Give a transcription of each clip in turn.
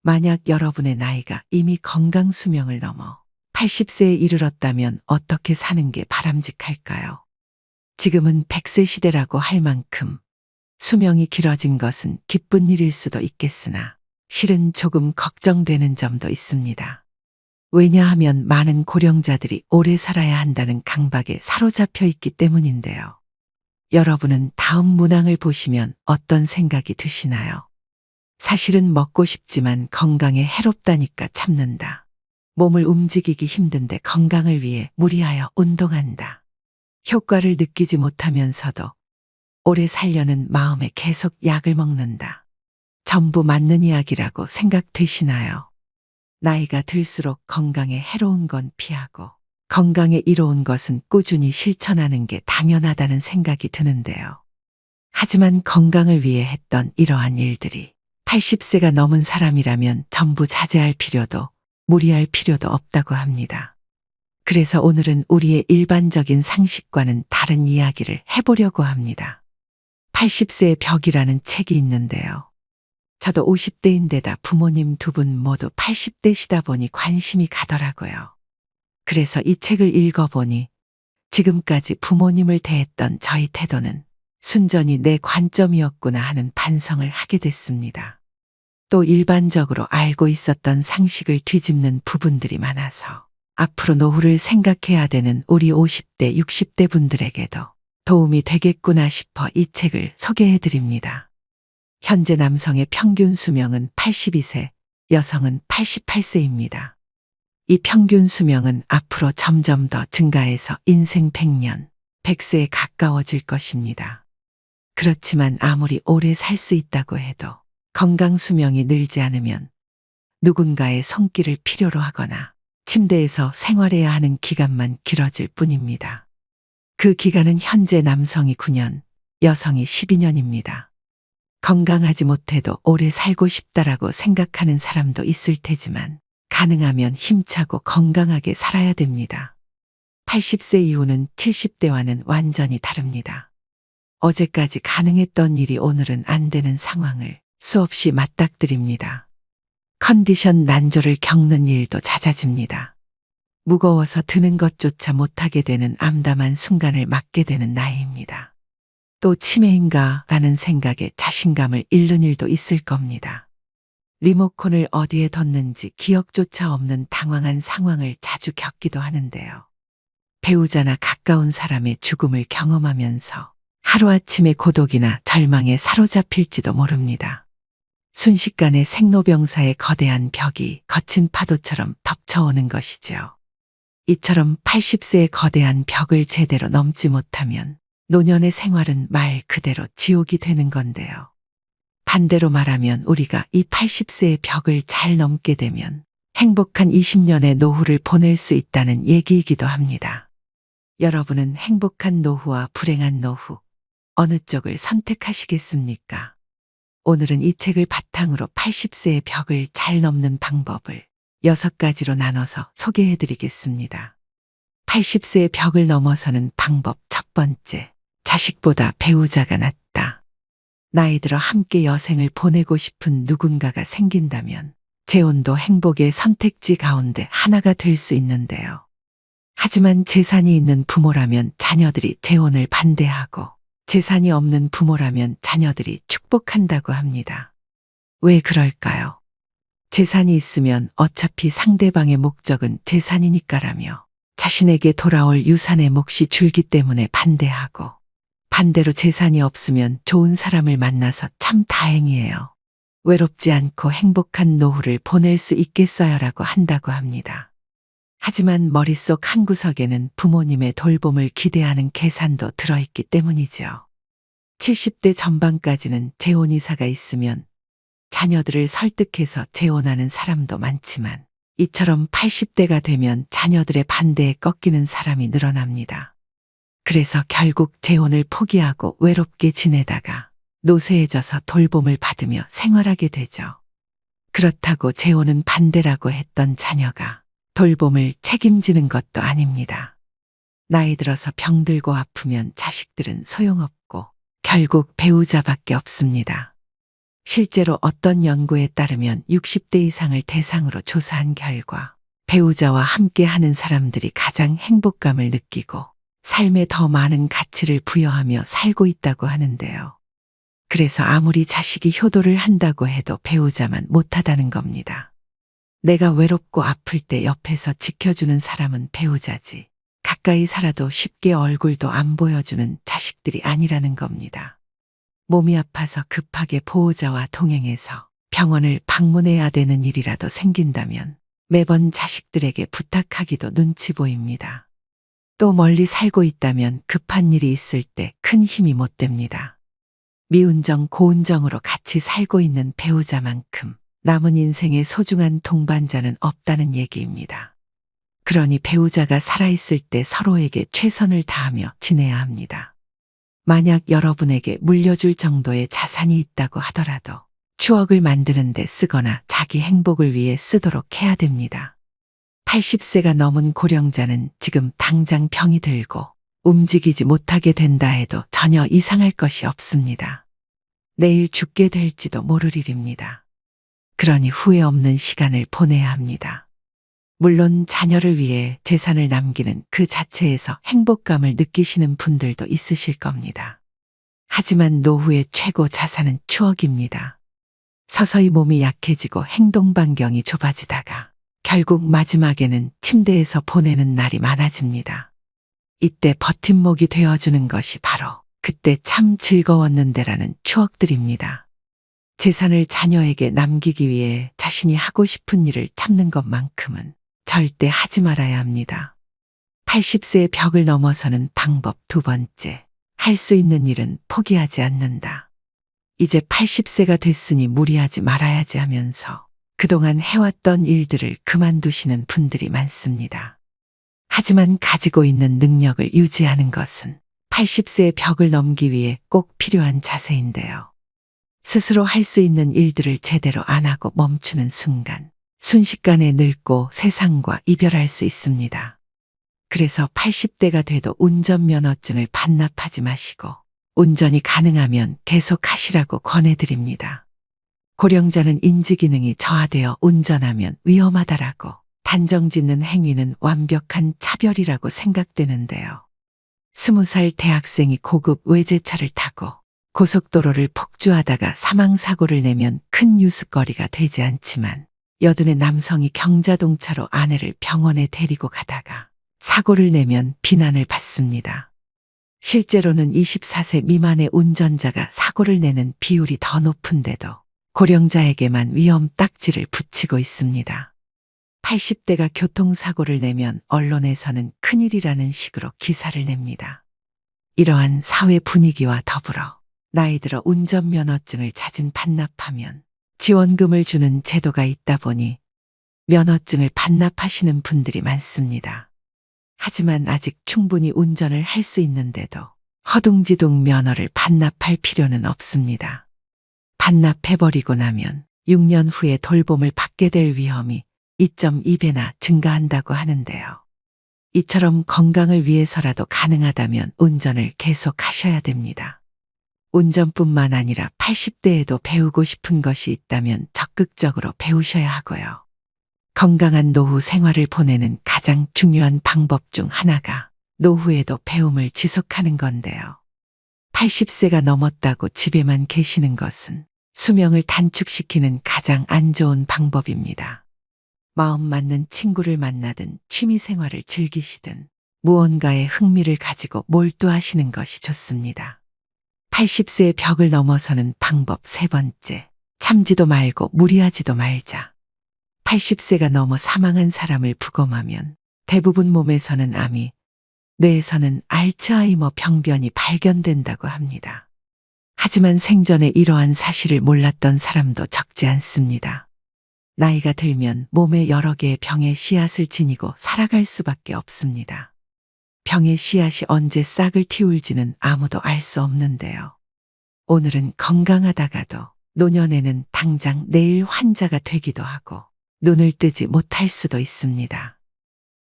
만약 여러분의 나이가 이미 건강 수명을 넘어 80세에 이르렀다면 어떻게 사는 게 바람직할까요? 지금은 100세 시대라고 할 만큼 수명이 길어진 것은 기쁜 일일 수도 있겠으나 실은 조금 걱정되는 점도 있습니다. 왜냐하면 많은 고령자들이 오래 살아야 한다는 강박에 사로잡혀 있기 때문인데요. 여러분은 다음 문항을 보시면 어떤 생각이 드시나요? 사실은 먹고 싶지만 건강에 해롭다니까 참는다. 몸을 움직이기 힘든데 건강을 위해 무리하여 운동한다. 효과를 느끼지 못하면서도 오래 살려는 마음에 계속 약을 먹는다. 전부 맞는 이야기라고 생각되시나요? 나이가 들수록 건강에 해로운 건 피하고 건강에 이로운 것은 꾸준히 실천하는 게 당연하다는 생각이 드는데요. 하지만 건강을 위해 했던 이러한 일들이 80세가 넘은 사람이라면 전부 자제할 필요도 무리할 필요도 없다고 합니다. 그래서 오늘은 우리의 일반적인 상식과는 다른 이야기를 해보려고 합니다. 80세의 벽이라는 책이 있는데요. 저도 50대인데다 부모님 두 분 모두 80대시다 보니 관심이 가더라고요. 그래서 이 책을 읽어보니 지금까지 부모님을 대했던 저희 태도는 순전히 내 관점이었구나 하는 반성을 하게 됐습니다. 또 일반적으로 알고 있었던 상식을 뒤집는 부분들이 많아서 앞으로 노후를 생각해야 되는 우리 50대, 60대 분들에게도 도움이 되겠구나 싶어 이 책을 소개해 드립니다. 현재 남성의 평균 수명은 82세, 여성은 88세입니다. 이 평균 수명은 앞으로 점점 더 증가해서 인생 100년, 100세에 가까워질 것입니다. 그렇지만 아무리 오래 살 수 있다고 해도 건강 수명이 늘지 않으면 누군가의 손길을 필요로 하거나 침대에서 생활해야 하는 기간만 길어질 뿐입니다. 그 기간은 현재 남성이 9년, 여성이 12년입니다. 건강하지 못해도 오래 살고 싶다라고 생각하는 사람도 있을 테지만 가능하면 힘차고 건강하게 살아야 됩니다. 80세 이후는 70대와는 완전히 다릅니다. 어제까지 가능했던 일이 오늘은 안 되는 상황을 수없이 맞닥뜨립니다. 컨디션 난조를 겪는 일도 잦아집니다. 무거워서 드는 것조차 못하게 되는 암담한 순간을 맞게 되는 나이입니다. 또 치매인가 라는 생각에 자신감을 잃는 일도 있을 겁니다. 리모컨을 어디에 뒀는지 기억조차 없는 당황한 상황을 자주 겪기도 하는데요. 배우자나 가까운 사람의 죽음을 경험하면서 하루아침에 고독이나 절망에 사로잡힐지도 모릅니다. 순식간에 생로병사의 거대한 벽이 거친 파도처럼 덮쳐오는 것이죠. 이처럼 80세의 거대한 벽을 제대로 넘지 못하면 노년의 생활은 말 그대로 지옥이 되는 건데요. 반대로 말하면 우리가 이 80세의 벽을 잘 넘게 되면 행복한 20년의 노후를 보낼 수 있다는 얘기이기도 합니다. 여러분은 행복한 노후와 불행한 노후, 어느 쪽을 선택하시겠습니까? 오늘은 이 책을 바탕으로 80세의 벽을 잘 넘는 방법을 6가지로 나눠서 소개해 드리겠습니다. 80세의 벽을 넘어서는 방법 첫 번째, 자식보다 배우자가 낫다. 나이 들어 함께 여생을 보내고 싶은 누군가가 생긴다면 재혼도 행복의 선택지 가운데 하나가 될 수 있는데요. 하지만 재산이 있는 부모라면 자녀들이 재혼을 반대하고 재산이 없는 부모라면 자녀들이 축복한다고 합니다. 왜 그럴까요? 재산이 있으면 어차피 상대방의 목적은 재산이니까라며 자신에게 돌아올 유산의 몫이 줄기 때문에 반대하고, 반대로 재산이 없으면 좋은 사람을 만나서 참 다행이에요. 외롭지 않고 행복한 노후를 보낼 수 있겠어요라고 한다고 합니다. 하지만 머릿속 한구석에는 부모님의 돌봄을 기대하는 계산도 들어있기 때문이죠. 70대 전반까지는 재혼 이사가 있으면 자녀들을 설득해서 재혼하는 사람도 많지만 이처럼 80대가 되면 자녀들의 반대에 꺾이는 사람이 늘어납니다. 그래서 결국 재혼을 포기하고 외롭게 지내다가 노쇠해져서 돌봄을 받으며 생활하게 되죠. 그렇다고 재혼은 반대라고 했던 자녀가 돌봄을 책임지는 것도 아닙니다. 나이 들어서 병들고 아프면 자식들은 소용없고 결국 배우자밖에 없습니다. 실제로 어떤 연구에 따르면 60대 이상을 대상으로 조사한 결과 배우자와 함께 하는 사람들이 가장 행복감을 느끼고 삶에 더 많은 가치를 부여하며 살고 있다고 하는데요. 그래서 아무리 자식이 효도를 한다고 해도 배우자만 못하다는 겁니다. 내가 외롭고 아플 때 옆에서 지켜주는 사람은 배우자지. 가까이 살아도 쉽게 얼굴도 안 보여주는 자식들이 아니라는 겁니다. 몸이 아파서 급하게 보호자와 동행해서 병원을 방문해야 되는 일이라도 생긴다면 매번 자식들에게 부탁하기도 눈치 보입니다. 또 멀리 살고 있다면 급한 일이 있을 때 큰 힘이 못 됩니다. 미운정 고운정으로 같이 살고 있는 배우자만큼 남은 인생의 소중한 동반자는 없다는 얘기입니다. 그러니 배우자가 살아있을 때 서로에게 최선을 다하며 지내야 합니다. 만약 여러분에게 물려줄 정도의 자산이 있다고 하더라도 추억을 만드는 데 쓰거나 자기 행복을 위해 쓰도록 해야 됩니다. 80세가 넘은 고령자는 지금 당장 병이 들고 움직이지 못하게 된다 해도 전혀 이상할 것이 없습니다. 내일 죽게 될지도 모를 일입니다. 그러니 후회 없는 시간을 보내야 합니다. 물론 자녀를 위해 재산을 남기는 그 자체에서 행복감을 느끼시는 분들도 있으실 겁니다. 하지만 노후의 최고 자산은 추억입니다. 서서히 몸이 약해지고 행동 반경이 좁아지다가 결국 마지막에는 침대에서 보내는 날이 많아집니다. 이때 버팀목이 되어주는 것이 바로 그때 참 즐거웠는데라는 추억들입니다. 재산을 자녀에게 남기기 위해 자신이 하고 싶은 일을 참는 것만큼은 절대 하지 말아야 합니다. 80세의 벽을 넘어서는 방법 두 번째, 할 수 있는 일은 포기하지 않는다. 이제 80세가 됐으니 무리하지 말아야지 하면서 그동안 해왔던 일들을 그만두시는 분들이 많습니다. 하지만 가지고 있는 능력을 유지하는 것은 80세의 벽을 넘기 위해 꼭 필요한 자세인데요. 스스로 할 수 있는 일들을 제대로 안 하고 멈추는 순간 순식간에 늙고 세상과 이별할 수 있습니다. 그래서 80대가 돼도 운전면허증을 반납하지 마시고 운전이 가능하면 계속 하시라고 권해드립니다. 고령자는 인지기능이 저하되어 운전하면 위험하다라고 단정짓는 행위는 완벽한 차별이라고 생각되는데요. 20살 대학생이 고급 외제차를 타고 고속도로를 폭주하다가 사망사고를 내면 큰 뉴스거리가 되지 않지만 80의 남성이 경자동차로 아내를 병원에 데리고 가다가 사고를 내면 비난을 받습니다. 실제로는 24세 미만의 운전자가 사고를 내는 비율이 더 높은데도 고령자에게만 위험 딱지를 붙이고 있습니다. 80대가 교통사고를 내면 언론에서는 큰일이라는 식으로 기사를 냅니다. 이러한 사회 분위기와 더불어 나이 들어 운전면허증을 자진 반납하면 지원금을 주는 제도가 있다 보니 면허증을 반납하시는 분들이 많습니다. 하지만 아직 충분히 운전을 할 수 있는데도 허둥지둥 면허를 반납할 필요는 없습니다. 반납해버리고 나면 6년 후에 돌봄을 받게 될 위험이 2.2배나 증가한다고 하는데요. 이처럼 건강을 위해서라도 가능하다면 운전을 계속 하셔야 됩니다. 운전뿐만 아니라 80대에도 배우고 싶은 것이 있다면 적극적으로 배우셔야 하고요. 건강한 노후 생활을 보내는 가장 중요한 방법 중 하나가 노후에도 배움을 지속하는 건데요. 80세가 넘었다고 집에만 계시는 것은 수명을 단축시키는 가장 안 좋은 방법입니다. 마음 맞는 친구를 만나든 취미 생활을 즐기시든 무언가에 흥미를 가지고 몰두하시는 것이 좋습니다. 80세의 벽을 넘어서는 방법 세 번째, 참지도 말고 무리하지도 말자. 80세가 넘어 사망한 사람을 부검하면 대부분 몸에서는 암이, 뇌에서는 알츠하이머 병변이 발견된다고 합니다. 하지만 생전에 이러한 사실을 몰랐던 사람도 적지 않습니다. 나이가 들면 몸에 여러 개의 병의 씨앗을 지니고 살아갈 수밖에 없습니다. 병의 씨앗이 언제 싹을 틔울지는 아무도 알 수 없는데요. 오늘은 건강하다가도 노년에는 당장 내일 환자가 되기도 하고 눈을 뜨지 못할 수도 있습니다.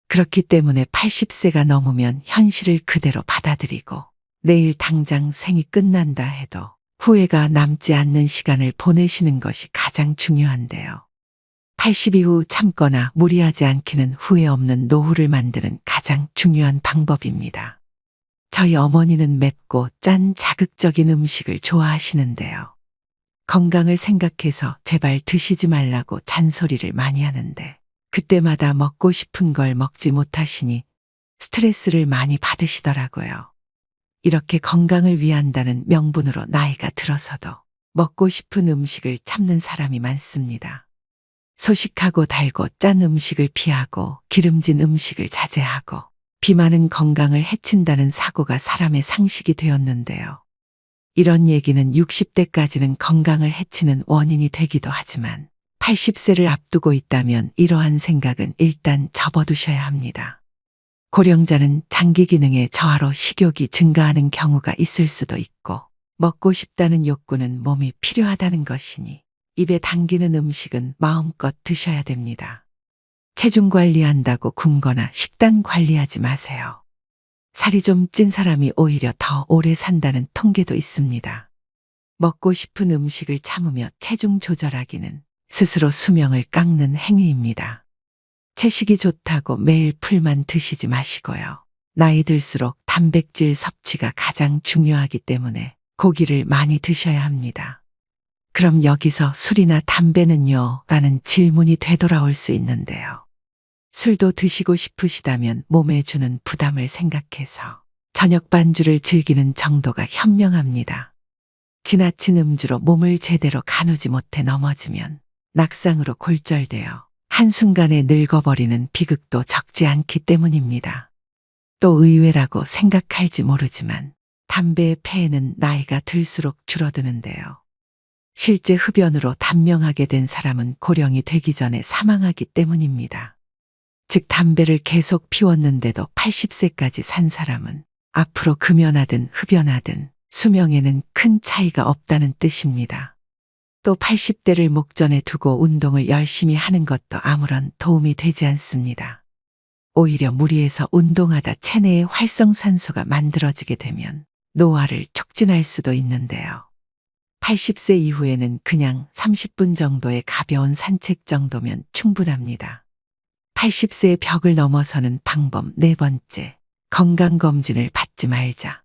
그렇기 때문에 80세가 넘으면 현실을 그대로 받아들이고 내일 당장 생이 끝난다 해도 후회가 남지 않는 시간을 보내시는 것이 가장 중요한데요. 80 이후 참거나 무리하지 않기는 후회 없는 노후를 만드는 가장 중요한 방법입니다. 저희 어머니는 맵고 짠 자극적인 음식을 좋아하시는데요. 건강을 생각해서 제발 드시지 말라고 잔소리를 많이 하는데 그때마다 먹고 싶은 걸 먹지 못하시니 스트레스를 많이 받으시더라고요. 이렇게 건강을 위한다는 명분으로 나이가 들어서도 먹고 싶은 음식을 참는 사람이 많습니다. 소식하고 달고 짠 음식을 피하고 기름진 음식을 자제하고 비만은 건강을 해친다는 사고가 사람의 상식이 되었는데요. 이런 얘기는 60대까지는 건강을 해치는 원인이 되기도 하지만 80세를 앞두고 있다면 이러한 생각은 일단 접어두셔야 합니다. 고령자는 장기 기능의 저하로 식욕이 증가하는 경우가 있을 수도 있고 먹고 싶다는 욕구는 몸이 필요하다는 것이니 입에 당기는 음식은 마음껏 드셔야 됩니다. 체중 관리한다고 굶거나 식단 관리하지 마세요. 살이 좀 찐 사람이 오히려 더 오래 산다는 통계도 있습니다. 먹고 싶은 음식을 참으며 체중 조절하기는 스스로 수명을 깎는 행위입니다. 채식이 좋다고 매일 풀만 드시지 마시고요. 나이 들수록 단백질 섭취가 가장 중요하기 때문에 고기를 많이 드셔야 합니다. 그럼 여기서 술이나 담배는요? 라는 질문이 되돌아올 수 있는데요. 술도 드시고 싶으시다면 몸에 주는 부담을 생각해서 저녁 반주를 즐기는 정도가 현명합니다. 지나친 음주로 몸을 제대로 가누지 못해 넘어지면 낙상으로 골절되어 한순간에 늙어버리는 비극도 적지 않기 때문입니다. 또 의외라고 생각할지 모르지만 담배의 폐해는 나이가 들수록 줄어드는데요. 실제 흡연으로 단명하게 된 사람은 고령이 되기 전에 사망하기 때문입니다. 즉 담배를 계속 피웠는데도 80세까지 산 사람은 앞으로 금연하든 흡연하든 수명에는 큰 차이가 없다는 뜻입니다. 또 80대를 목전에 두고 운동을 열심히 하는 것도 아무런 도움이 되지 않습니다. 오히려 무리해서 운동하다 체내에 활성산소가 만들어지게 되면 노화를 촉진할 수도 있는데요. 80세 이후에는 그냥 30분 정도의 가벼운 산책 정도면 충분합니다. 80세의 벽을 넘어서는 방법 네 번째, 건강검진을 받지 말자.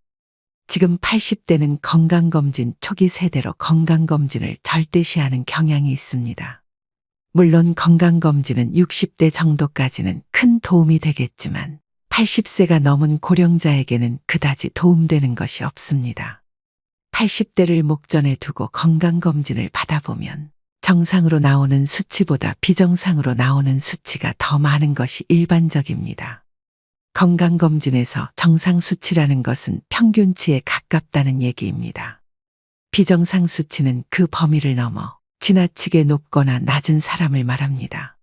지금 80대는 건강검진 초기 세대로 건강검진을 절대시하는 경향이 있습니다. 물론 건강검진은 60대 정도까지는 큰 도움이 되겠지만 80세가 넘은 고령자에게는 그다지 도움되는 것이 없습니다. 80대를 목전에 두고 건강검진을 받아보면 정상으로 나오는 수치보다 비정상으로 나오는 수치가 더 많은 것이 일반적입니다. 건강검진에서 정상 수치라는 것은 평균치에 가깝다는 얘기입니다. 비정상 수치는 그 범위를 넘어 지나치게 높거나 낮은 사람을 말합니다.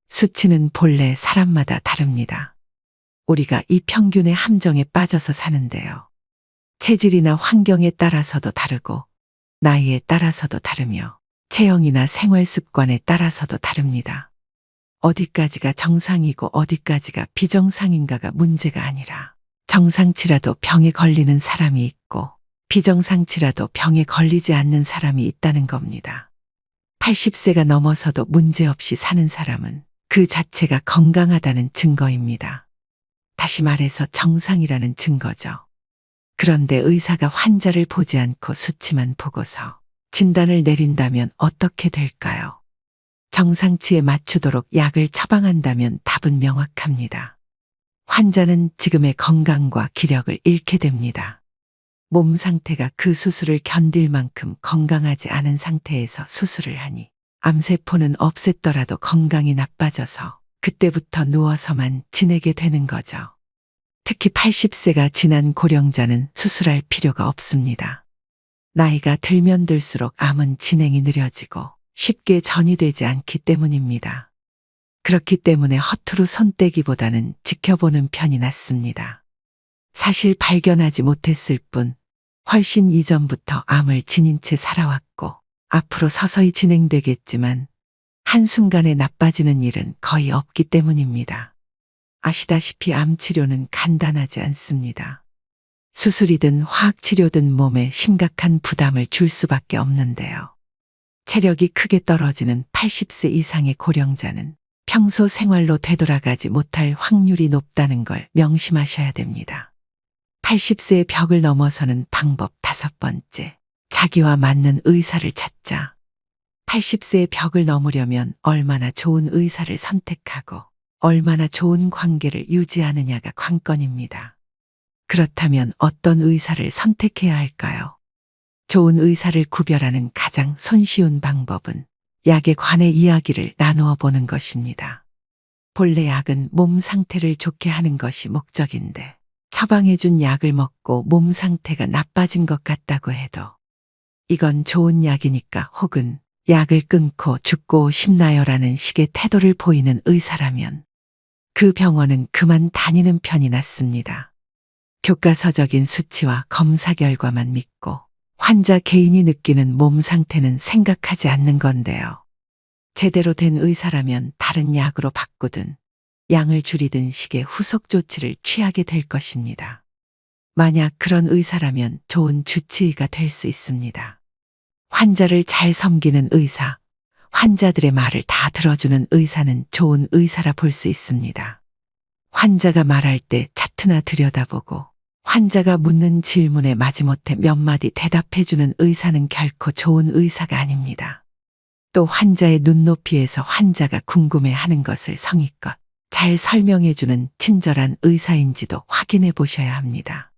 수치는 본래 사람마다 다릅니다. 우리가 이 평균의 함정에 빠져서 사는데요. 체질이나 환경에 따라서도 다르고 나이에 따라서도 다르며 체형이나 생활 습관에 따라서도 다릅니다. 어디까지가 정상이고 어디까지가 비정상인가가 문제가 아니라 정상치라도 병에 걸리는 사람이 있고 비정상치라도 병에 걸리지 않는 사람이 있다는 겁니다. 80세가 넘어서도 문제없이 사는 사람은 그 자체가 건강하다는 증거입니다. 다시 말해서 정상이라는 증거죠. 그런데 의사가 환자를 보지 않고 수치만 보고서 진단을 내린다면 어떻게 될까요? 정상치에 맞추도록 약을 처방한다면 답은 명확합니다. 환자는 지금의 건강과 기력을 잃게 됩니다. 몸 상태가 그 수술을 견딜 만큼 건강하지 않은 상태에서 수술을 하니 암세포는 없앴더라도 건강이 나빠져서 그때부터 누워서만 지내게 되는 거죠. 특히 80세가 지난 고령자는 수술할 필요가 없습니다. 나이가 들면 들수록 암은 진행이 느려지고 쉽게 전이되지 않기 때문입니다. 그렇기 때문에 허투루 손 떼기보다는 지켜보는 편이 낫습니다. 사실 발견하지 못했을 뿐 훨씬 이전부터 암을 지닌 채 살아왔고 앞으로 서서히 진행되겠지만 한순간에 나빠지는 일은 거의 없기 때문입니다. 아시다시피 암 치료는 간단하지 않습니다. 수술이든 화학치료든 몸에 심각한 부담을 줄 수밖에 없는데요. 체력이 크게 떨어지는 80세 이상의 고령자는 평소 생활로 되돌아가지 못할 확률이 높다는 걸 명심하셔야 됩니다. 80세의 벽을 넘어서는 방법 5번째. 자기와 맞는 의사를 찾자. 80세의 벽을 넘으려면 얼마나 좋은 의사를 선택하고 얼마나 좋은 관계를 유지하느냐가 관건입니다. 그렇다면 어떤 의사를 선택해야 할까요? 좋은 의사를 구별하는 가장 손쉬운 방법은 약에 관해 이야기를 나누어 보는 것입니다. 본래 약은 몸 상태를 좋게 하는 것이 목적인데 처방해준 약을 먹고 몸 상태가 나빠진 것 같다고 해도 이건 좋은 약이니까 혹은 약을 끊고 죽고 싶나요라는 식의 태도를 보이는 의사라면 그 병원은 그만 다니는 편이 낫습니다. 교과서적인 수치와 검사 결과만 믿고 환자 개인이 느끼는 몸 상태는 생각하지 않는 건데요. 제대로 된 의사라면 다른 약으로 바꾸든 양을 줄이든 식의 후속 조치를 취하게 될 것입니다. 만약 그런 의사라면 좋은 주치의가 될 수 있습니다. 환자를 잘 섬기는 의사, 환자들의 말을 다 들어주는 의사는 좋은 의사라 볼 수 있습니다. 환자가 말할 때 차트나 들여다보고 환자가 묻는 질문에 마지못해 몇 마디 대답해주는 의사는 결코 좋은 의사가 아닙니다. 또 환자의 눈높이에서 환자가 궁금해하는 것을 성의껏 잘 설명해주는 친절한 의사인지도 확인해 보셔야 합니다.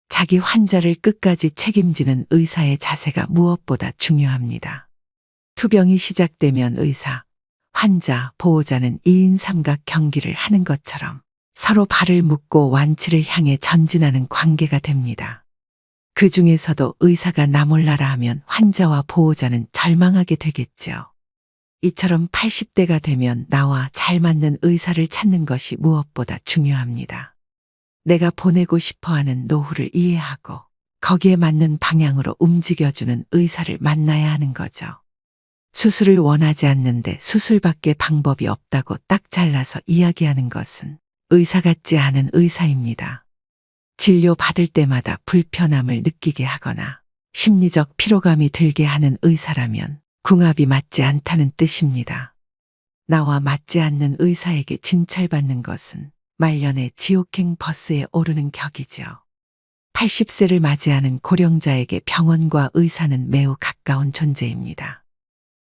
자기 환자를 끝까지 책임지는 의사의 자세가 무엇보다 중요합니다. 투병이 시작되면 의사, 환자, 보호자는 2인 삼각 경기를 하는 것처럼 서로 발을 묶고 완치를 향해 전진하는 관계가 됩니다. 그 중에서도 의사가 나 몰라라 하면 환자와 보호자는 절망하게 되겠죠. 이처럼 80대가 되면 나와 잘 맞는 의사를 찾는 것이 무엇보다 중요합니다. 내가 보내고 싶어하는 노후를 이해하고 거기에 맞는 방향으로 움직여주는 의사를 만나야 하는 거죠. 수술을 원하지 않는데 수술밖에 방법이 없다고 딱 잘라서 이야기하는 것은 의사 같지 않은 의사입니다. 진료 받을 때마다 불편함을 느끼게 하거나 심리적 피로감이 들게 하는 의사라면 궁합이 맞지 않다는 뜻입니다. 나와 맞지 않는 의사에게 진찰받는 것은 말년의 지옥행 버스에 오르는 격이죠. 80세를 맞이하는 고령자에게 병원과 의사는 매우 가까운 존재입니다.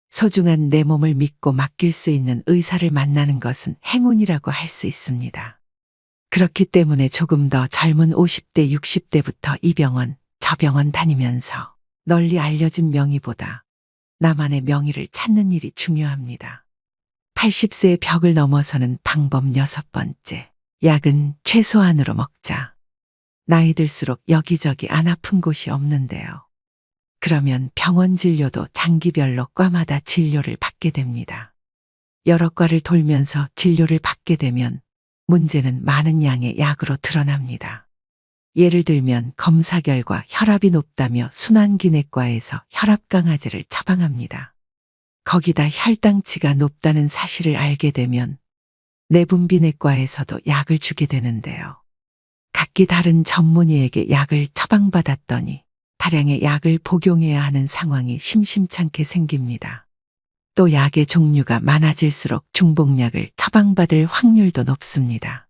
소중한 내 몸을 믿고 맡길 수 있는 의사를 만나는 것은 행운이라고 할 수 있습니다. 그렇기 때문에 조금 더 젊은 50대, 60대부터 이 병원, 저 병원 다니면서 널리 알려진 명의보다 나만의 명의를 찾는 일이 중요합니다. 80세의 벽을 넘어서는 방법 6번째. 약은 최소한으로 먹자. 나이 들수록 여기저기 안 아픈 곳이 없는데요. 그러면 병원 진료도 장기별로 과마다 진료를 받게 됩니다. 여러 과를 돌면서 진료를 받게 되면 문제는 많은 양의 약으로 드러납니다. 예를 들면 검사 결과 혈압이 높다며 순환기내과에서 혈압 강화제를 처방합니다. 거기다 혈당치가 높다는 사실을 알게 되면 내분비내과에서도 약을 주게 되는데요. 각기 다른 전문의에게 약을 처방받았더니 다량의 약을 복용해야 하는 상황이 심심찮게 생깁니다. 또 약의 종류가 많아질수록 중복약을 처방받을 확률도 높습니다.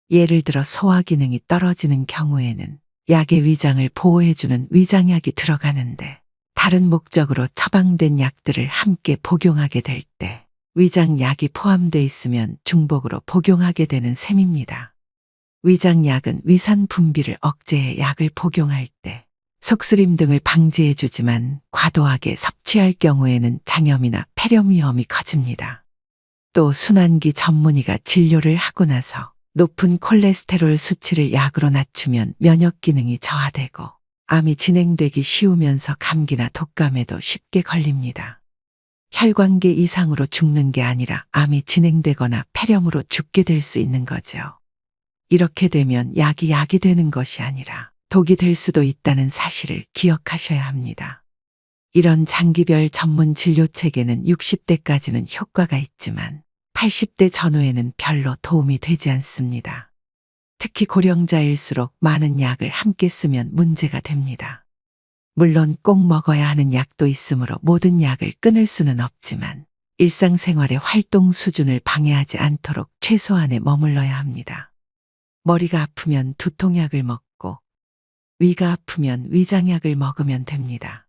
예를 들어 소화 기능이 떨어지는 경우에는 약의 위장을 보호해주는 위장약이 들어가는데 다른 목적으로 처방된 약들을 함께 복용하게 될 때 위장약이 포함되어 있으면 중복으로 복용하게 되는 셈입니다. 위장약은 위산 분비를 억제해 약을 복용할 때 속쓰림 등을 방지해 주지만 과도하게 섭취할 경우에는 장염이나 폐렴 위험이 커집니다. 또 순환기 전문의가 진료를 하고 나서 높은 콜레스테롤 수치를 약으로 낮추면 면역 기능이 저하되고 암이 진행되기 쉬우면서 감기나 독감에도 쉽게 걸립니다. 혈관계 이상으로 죽는 게 아니라 암이 진행되거나 폐렴으로 죽게 될 수 있는 거죠. 이렇게 되면 약이 되는 것이 아니라 독이 될 수도 있다는 사실을 기억하셔야 합니다. 이런 장기별 전문 진료 체계는 60대까지는 효과가 있지만 80대 전후에는 별로 도움이 되지 않습니다. 특히 고령자일수록 많은 약을 함께 쓰면 문제가 됩니다. 물론 꼭 먹어야 하는 약도 있으므로 모든 약을 끊을 수는 없지만 일상생활의 활동 수준을 방해하지 않도록 최소한에 머물러야 합니다. 머리가 아프면 두통약을 먹고 위가 아프면 위장약을 먹으면 됩니다.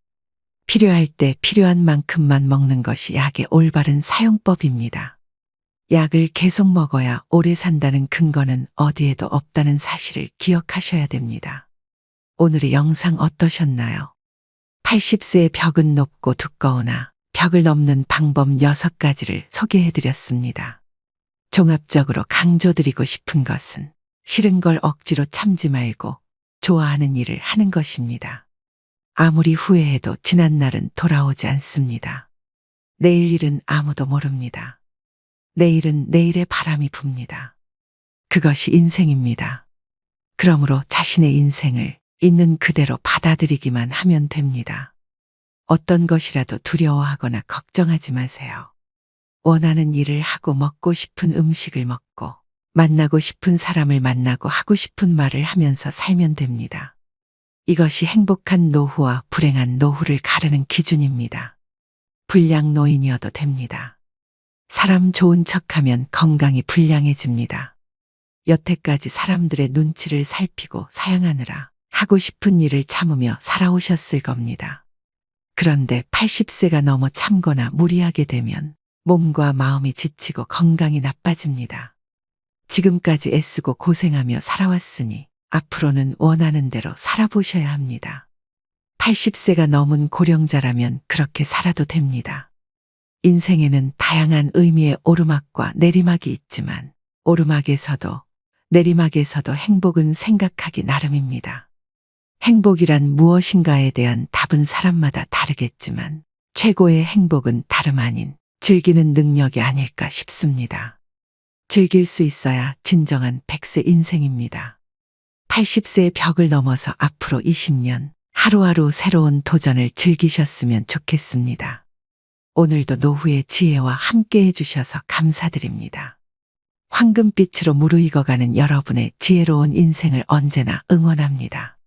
필요할 때 필요한 만큼만 먹는 것이 약의 올바른 사용법입니다. 약을 계속 먹어야 오래 산다는 근거는 어디에도 없다는 사실을 기억하셔야 됩니다. 오늘의 영상 어떠셨나요? 80세의 벽은 높고 두꺼우나 벽을 넘는 방법 6가지를 소개해드렸습니다. 종합적으로 강조드리고 싶은 것은 싫은 걸 억지로 참지 말고 좋아하는 일을 하는 것입니다. 아무리 후회해도 지난 날은 돌아오지 않습니다. 내일 일은 아무도 모릅니다. 내일은 내일의 바람이 붑니다. 그것이 인생입니다. 그러므로 자신의 인생을 있는 그대로 받아들이기만 하면 됩니다. 어떤 것이라도 두려워하거나 걱정하지 마세요. 원하는 일을 하고 먹고 싶은 음식을 먹고 만나고 싶은 사람을 만나고 하고 싶은 말을 하면서 살면 됩니다. 이것이 행복한 노후와 불행한 노후를 가르는 기준입니다. 불량 노인이어도 됩니다. 사람 좋은 척하면 건강이 불량해집니다. 여태까지 사람들의 눈치를 살피고 사양하느라 하고 싶은 일을 참으며 살아오셨을 겁니다. 그런데 80세가 넘어 참거나 무리하게 되면 몸과 마음이 지치고 건강이 나빠집니다. 지금까지 애쓰고 고생하며 살아왔으니 앞으로는 원하는 대로 살아보셔야 합니다. 80세가 넘은 고령자라면 그렇게 살아도 됩니다. 인생에는 다양한 의미의 오르막과 내리막이 있지만 오르막에서도 내리막에서도 행복은 생각하기 나름입니다. 행복이란 무엇인가에 대한 답은 사람마다 다르겠지만 최고의 행복은 다름 아닌 즐기는 능력이 아닐까 싶습니다. 즐길 수 있어야 진정한 100세 인생입니다. 80세의 벽을 넘어서 앞으로 20년 하루하루 새로운 도전을 즐기셨으면 좋겠습니다. 오늘도 노후의 지혜와 함께 해주셔서 감사드립니다. 황금빛으로 무르익어가는 여러분의 지혜로운 인생을 언제나 응원합니다.